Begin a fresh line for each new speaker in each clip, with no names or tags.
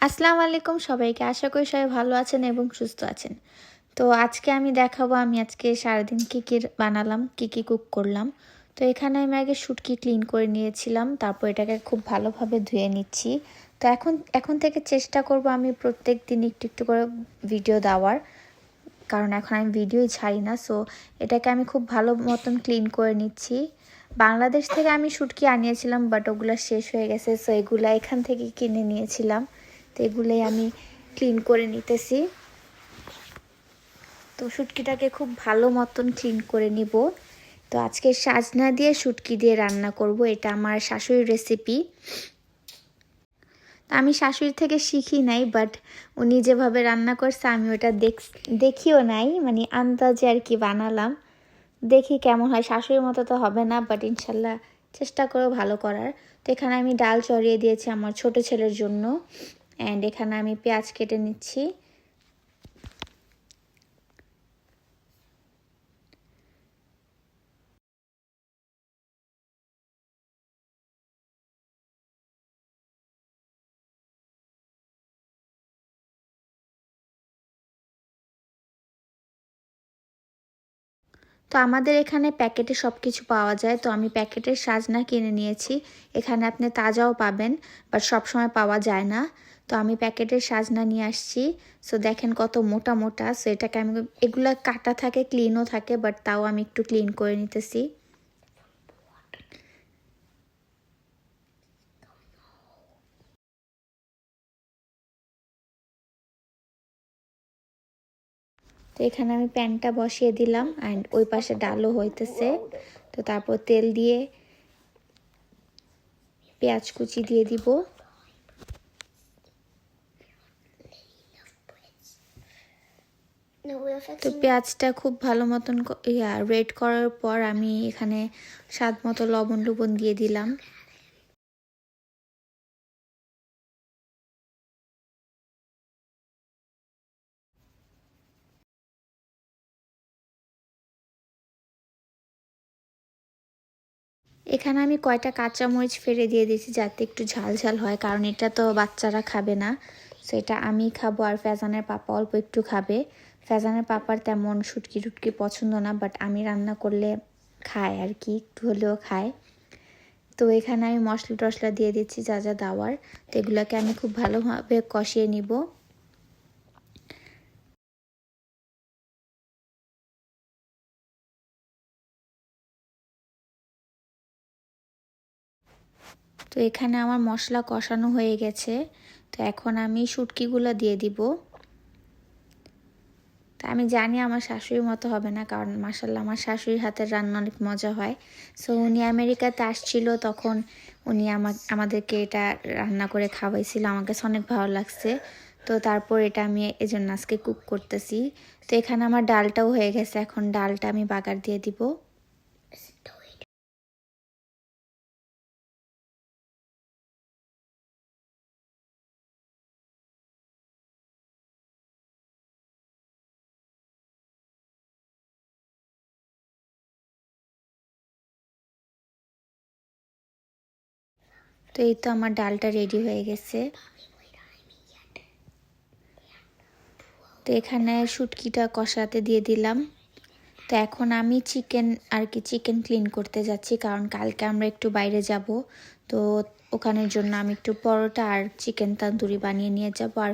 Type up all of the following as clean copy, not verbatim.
আসসালামু আলাইকুম সবাইকে। আশা করি সবাই ভালো আছেন এবং সুস্থ আছেন। তো আজকে আমি দেখাবো আমি আজকে সারাদিন কী বানালাম, কী কুক করলাম। তো এখানে আমি আগে শুটকি ক্লিন করে নিয়েছিলাম। তারপর এটাকে খুব ভালোভাবে ধুয়ে নিচ্ছি। তো এখন থেকে চেষ্টা করব আমি প্রত্যেকদিন একটু করে ভিডিও দেওয়ার। কারণ এখন আমি ভিডিওই ছাড়ি না। সো এটাকে আমি খুব ভালো মতন ক্লিন করে নিচ্ছি। বাংলাদেশ থেকে আমি শুটকি আনিয়েছিলাম, বাট ওগুলো শেষ হয়ে গেছে। সো এগুলো এখান থেকে কিনে নিয়েছিলাম। তো এগুলোই আমি ক্লিন করে নিতেছি। তো শুটকিটাকে খুব ভালো মতন ক্লিন করে নিব। তো আজকে সাজনা দিয়ে শুটকি দিয়ে রান্না করব। এটা আমার শাশুড়ির রেসিপি। আমি শাশুড়ি থেকে শিখি নাই, বাট উনি যেভাবে রান্না করছে আমি ওটা দেখিও নাই, মানে আন্দাজে আর কি বানালাম। দেখি কেমন হয়। শাশুড়ির মতো তো হবে না, বাট ইনশাল্লাহ চেষ্টা করো ভালো করার। তো এখানে আমি ডাল চড়িয়ে দিয়েছি আমার ছোট ছেলের জন্য। অ্যান্ড এখানে আমি পেঁয়াজ কেটে নিচ্ছি। তো আমাদের এখানে প্যাকেটে সব কিছু পাওয়া যায়। তো আমি প্যাকেটের সাজনা কিনে নিয়েছি। এখানে আপনি তাজাও পাবেন, বাট সবসময় পাওয়া যায় না। তো আমি প্যাকেটের সাজনা নিয়ে আসছি। সো দেখেন কত মোটা মোটা। সো এটাকে আমি, এগুলা কাটা থাকে, ক্লিনও থাকে, বাট তাও আমি একটু ক্লিন করে নিতেছি। তো এখানে আমি প্যানটা বসিয়ে দিলাম, অ্যান্ড ওই পাশে ডালও হইতেছে। তো তারপর তেল দিয়ে পেঁয়াজ কুচি দিয়ে দিব। তো পেঁয়াজটা খুব ভালো মতন রেড করার পর আমি এখানে স্বাদ মতো লবণ দিয়ে দিলাম। এখানে আমি কয়টা কাঁচামরিচ ফেলে দিয়ে দিয়েছি যাতে একটু ঝাল ঝাল হয়, কারণ এটা তো বাচ্চারা খাবে না। সো এটা আমি খাবো আর ফ্যাজানের পাপা অল্প একটু খাবে। ফ্যাজানের পাপার তেমন শুটকি টুটকি পছন্দ না, বাট আমি রান্না করলে খায় আর কি, একটু হলেও খায়। তো এখানে আমি মশলা টশলা দিয়ে দিচ্ছি যা যা দেওয়ার। তো এগুলোকে আমি খুব ভালোভাবে কষিয়ে নিব। তো এখানে আমার মশলা কষানো হয়ে গেছে। তো এখন আমি শুটকিগুলো দিয়ে দিব। তা আমি জানি আমার শাশুড়ির মতো হবে না, কারণ মাশাল্লাহ আমার শাশুড়ির হাতের রান্না অনেক মজা হয়। সো উনি আমেরিকাতে আসছিল, তখন উনি আমাদেরকে এটা রান্না করে খাওয়াইছিল। আমার কাছে অনেক ভালো লাগছে। তো তারপর এটা আমি এজন্য আজকে কুক করতেছি। তো এখানে আমার ডালটাও হয়ে গেছে। এখন ডালটা আমি বাগার দিয়ে দিব। তো এই তো আমার ডালটা রেডি হয়ে গেছে। তো এখানে শুটকিটা কষাতে দিয়ে দিলাম। তো এখন আমি চিকেন ক্লিন করতে যাচ্ছি, কারণ কালকে আমরা একটু বাইরে যাব। তো ওখানের জন্য আমি একটু পরোটা আর চিকেন তান্দুরি বানিয়ে নিয়ে যাব, আর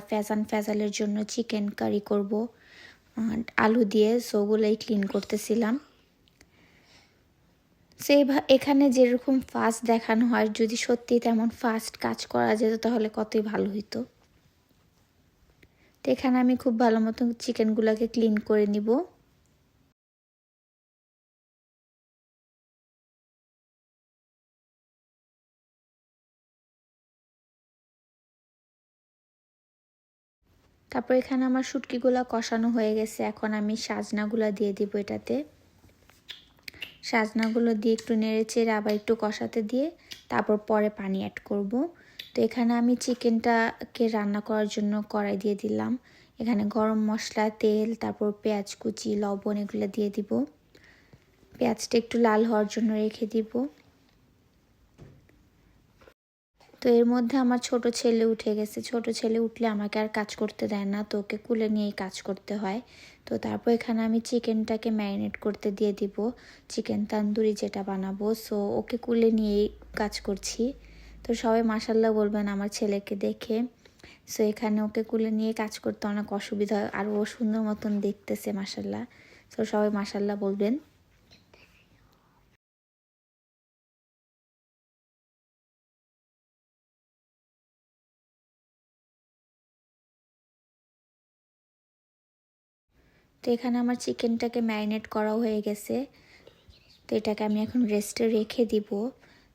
ফ্যাজালের জন্য চিকেন কারি করব আলু দিয়ে। সো ওগুলোই ক্লিন করতেছিলাম। সেই এখানে যেরকম ফাস্ট দেখানো হয়, যদি সত্যি তেমন ফাস্ট কাজ করা যেত তাহলে কতই ভালো হতো। তো এখানে আমি খুব ভালো মতো চিকেনগুলোকে ক্লিন করে নিব। তারপর এখানে আমার শুটকিগুলো কষানো হয়ে গেছে। এখন আমি সাজনাগুলো দিয়ে দিব এটাতে। সাজনাগুলো দিয়ে একটু নেড়ে চেড়ে আবার একটু কষাতে দিয়ে তারপর পরে পানি অ্যাড করব। তো এখানে আমি চিকেনটাকে রান্না করার জন্য কড়াই দিয়ে দিলাম। এখানে গরম মশলা, তেল, তারপর পেঁয়াজ কুচি, লবণ এগুলো দিয়ে দিব। পেঁয়াজটা একটু লাল হওয়ার জন্য রেখে দিব। তো এর মধ্যে আমার ছোট ছেলে উঠে গেছে। ছোট ছেলে উঠলে আমাকে আর কাজ করতে দেয় না, তো ওকে কুলে নিয়েই কাজ করতে হয়। তো তারপর এখানে আমি চিকেনটাকে ম্যারিনেট করতে দিয়ে দিব, চিকেন তান্দুরি যেটা বানাবো। সো ওকে কুলে নিয়েই কাজ করছি। তো সবাই মাশাল্লাহ বলবেন আমার ছেলেকে দেখে। সো এখানে ওকে কুলে নিয়ে কাজ করতে অনেক অসুবিধা হয়, আর ও সুন্দর মতন দেখতেছে মাশাল্লাহ। সো সবাই মাশাল্লাহ বলবেন। তো এখানে আমার চিকেনটাকে ম্যারিনেট করাও হয়ে গেছে। তো এটাকে আমি এখন রেস্টে রেখে দিব।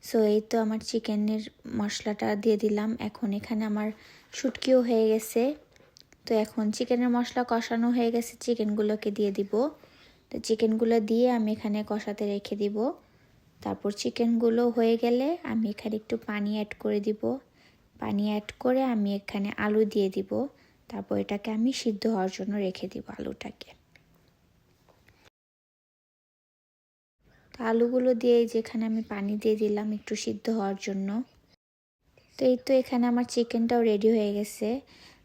সো এই তো আমার চিকেনের মশলাটা দিয়ে দিলাম। এখন এখানে আমার শুটকিও হয়ে গেছে। তো এখন চিকেনের মশলা কষানো হয়ে গেছে, চিকেনগুলোকে দিয়ে দিব। তো চিকেনগুলো দিয়ে আমি এখানে কষাতে রেখে দিব। তারপর চিকেনগুলো হয়ে গেলে আমি এখানে একটু পানি অ্যাড করে দিব। পানি অ্যাড করে আমি এখানে আলু দিয়ে দিব। তারপর এটাকে আমি সিদ্ধ হওয়ার জন্য রেখে দিব আলুটাকে। তো আলুগুলো দিয়ে যেখানে আমি পানি দিয়ে দিলাম একটু সিদ্ধ হওয়ার জন্য। তো এই তো এখানে আমার চিকেনটাও রেডি হয়ে গেছে।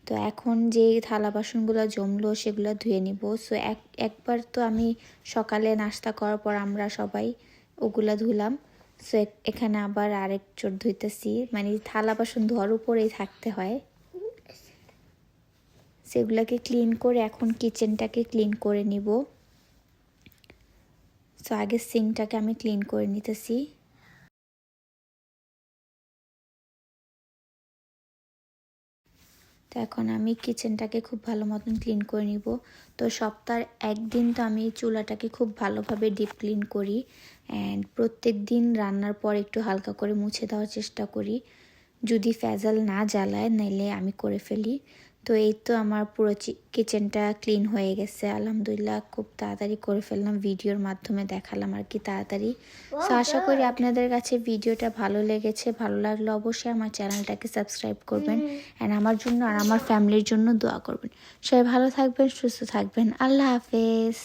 তো এখন যে থালা বাসনগুলো জমলো সেগুলো ধুয়ে নিব। সো একবার তো আমি সকালে নাস্তা করার পর আমরা সবাই ওগুলা ধুলাম। সো এখানে আবার আরেক চোট ধুইতেছি, মানে থালা বাসন ধোয়ার উপরেই থাকতে হয়। সেগুলোকে ক্লিন করে এখন কিচেনটাকে ক্লিন করে নিব। সো আগে সিঙ্কটাকে আমি ক্লিন করে নিতেছি। তো এখন আমি কিচেনটাকে খুব ভালো মতন ক্লিন করে নিব। তো সপ্তাহে একদিন তো আমি চুলাটাকে খুব ভালোভাবে ডিপ ক্লিন করি, অ্যান্ড প্রত্যেক দিন রান্নার পর একটু হালকা করে মুছে দেওয়ার চেষ্টা করি, যদি ফ্যাজাল না জ্বালায় নাইলে আমি করে ফেলি। তো এই তো আমার পুরো কিচেনটা ক্লিন হয়ে গেছে আলহামদুলিল্লাহ। খুব তাড়াতাড়ি করে ফেললাম, ভিডিওর মাধ্যমে দেখালাম আর কি তাড়াতাড়ি। তো আশা করি আপনাদের কাছে ভিডিওটা ভালো লেগেছে। ভালো লাগলে অবশ্যই আমার চ্যানেলটাকে সাবস্ক্রাইব করবেন, অ্যান্ড আমার জন্য আর আমার ফ্যামিলির জন্য দোয়া করবেন। সবাই ভালো থাকবেন, সুস্থ থাকবেন। আল্লাহ হাফেজ।